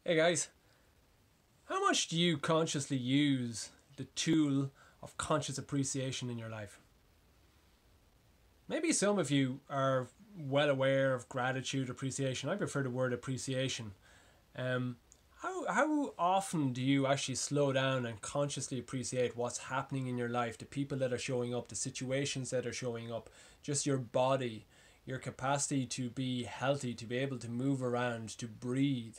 Hey guys, how much do you consciously use the tool of conscious appreciation in your life? Maybe some of you are well aware of gratitude, appreciation. I prefer the word appreciation. Um, how often do you actually slow down and consciously appreciate what's happening in your life, the people that are showing up, the situations that are showing up, just your body, your capacity to be healthy, to be able to move around, to breathe?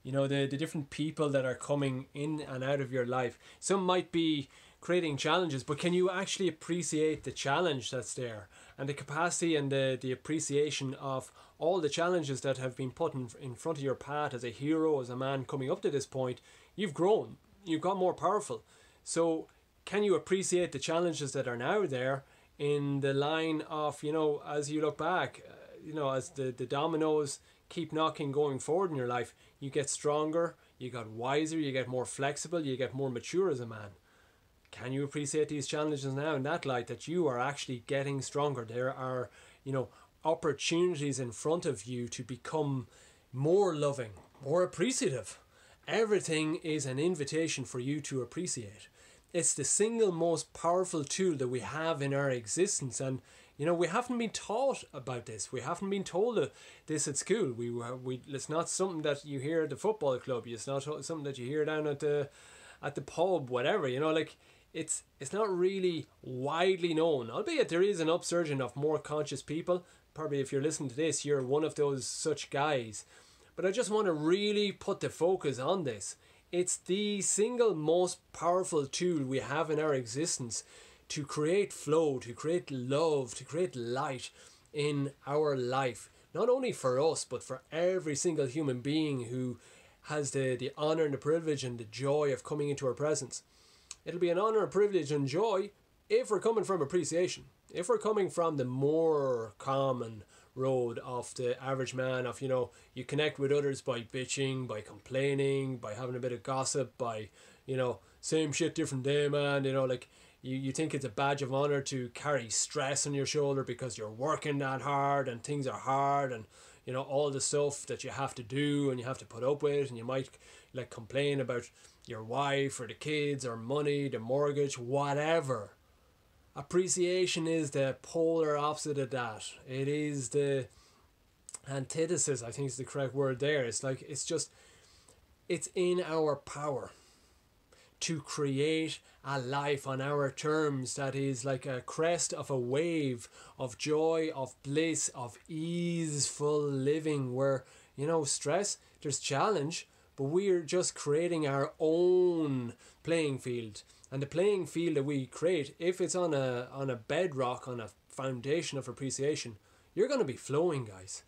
You know, the different people that are coming in and out of your life. Some might be creating challenges, but can you actually appreciate the challenge that's there, and the capacity and the appreciation of all the challenges that have been put in front of your path? As a hero, as a man coming up to this point, you've grown, you've got more powerful. So can you appreciate the challenges that are now there in the line of, as you look back, as the dominoes keep knocking going forward in your life, you get stronger, you get wiser, you get more flexible, you get more mature as a man. Can you appreciate these challenges now in that light, that you are actually getting stronger? There are, opportunities in front of you to become more loving, more appreciative. Everything is an invitation for you to appreciate. It's the single most powerful tool that we have in our existence, and we haven't been taught about this. We haven't been told this at school. It's not something that you hear at the football club. It's not something that you hear down at the pub, whatever. It's not really widely known. Albeit there is an upsurging of more conscious people. Probably if you're listening to this, you're one of those such guys. But I just want to really put the focus on this. It's the single most powerful tool we have in our existence to create flow, to create love, to create light in our life. Not only for us, but for every single human being who has the honor and the privilege and the joy of coming into our presence. It'll be an honor, a privilege and joy if we're coming from appreciation. If we're coming from the more common road of the average man of, you connect with others by bitching, by complaining, by having a bit of gossip, by, same shit, different day, man. You think it's a badge of honor to carry stress on your shoulder because you're working that hard and things are hard, and all the stuff that you have to do and you have to put up with, and you might complain about your wife or the kids or money, the mortgage, whatever. Appreciation is the polar opposite of that. It is the antithesis, I think is the correct word there. It's in our power to create a life on our terms that is like a crest of a wave of joy, of bliss, of easeful living, where stress, there's challenge, but we're just creating our own playing field. And the playing field that we create, if it's on a bedrock, on a foundation of appreciation, you're going to be flowing, guys.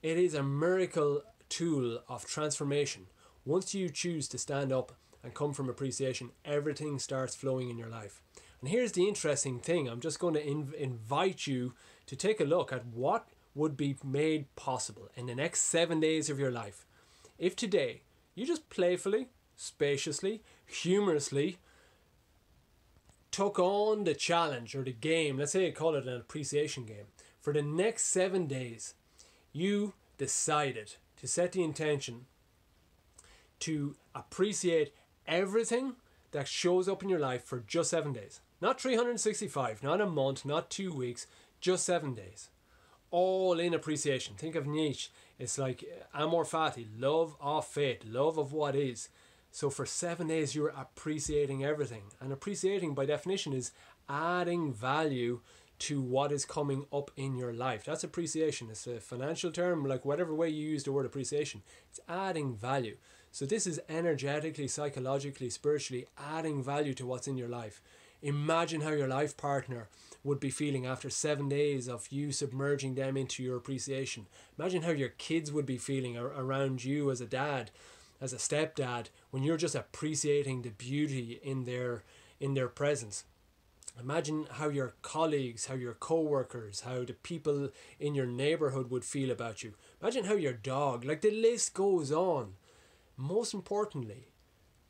It is a miracle tool of transformation. Once you choose to stand up and come from appreciation, everything starts flowing in your life. And here's the interesting thing. I'm just going to invite you to take a look at what would be made possible in the next 7 days of your life. If today you just playfully, spaciously, humorously took on the challenge or the game, let's say I call it an appreciation game, for the next 7 days, you decided to set the intention to appreciate everything that shows up in your life for just 7 days. Not 365, not a month, not 2 weeks, just 7 days. All in appreciation. Think of Nietzsche. It's like amor fati, love of fate, love of what is. So for 7 days you're appreciating everything. And appreciating by definition is adding value to what is coming up in your life. That's appreciation. It's a financial term, like whatever way you use the word appreciation. It's adding value. So this is energetically, psychologically, spiritually adding value to what's in your life. Imagine how your life partner would be feeling after 7 days of you submerging them into your appreciation. Imagine how your kids would be feeling around you as a dad, as a stepdad, when you're just appreciating the beauty in their presence. Imagine how your colleagues, how your co-workers, how the people in your neighborhood would feel about you. Imagine how your dog, the list goes on. Most importantly,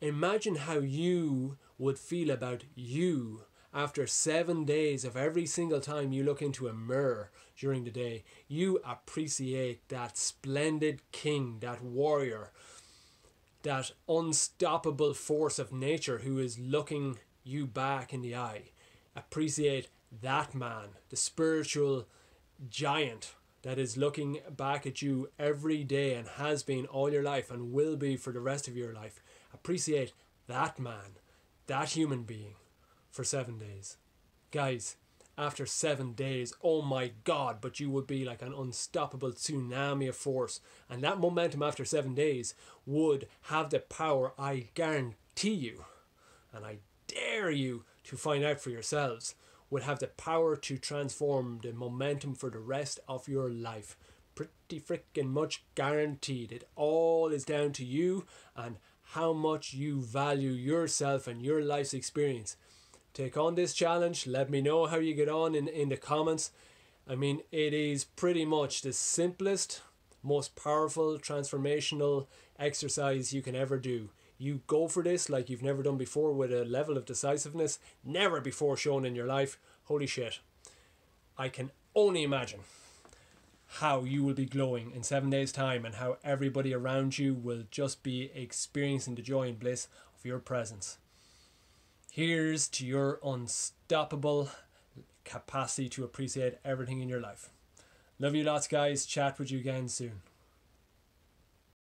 imagine how you would feel about you after 7 days of every single time you look into a mirror during the day. You appreciate that splendid king, that warrior, that unstoppable force of nature who is looking you back in the eye. Appreciate that man, the spiritual giant that is looking back at you every day and has been all your life and will be for the rest of your life. Appreciate that man, that human being, for 7 days. Guys, after 7 days, oh my God, but you would be like an unstoppable tsunami of force. And that momentum after 7 days would have the power, I guarantee you, and I dare you to find out for yourselves, would have the power to transform the momentum for the rest of your life. Pretty freaking much guaranteed. It all is down to you and how much you value yourself and your life's experience. Take on this challenge. Let me know how you get on in the comments. I mean, it is pretty much the simplest, most powerful, transformational exercise you can ever do. You go for this like you've never done before with a level of decisiveness never before shown in your life. Holy shit. I can only imagine how you will be glowing in 7 days' time and how everybody around you will just be experiencing the joy and bliss of your presence. Here's to your unstoppable capacity to appreciate everything in your life. Love you lots, guys. Chat with you again soon.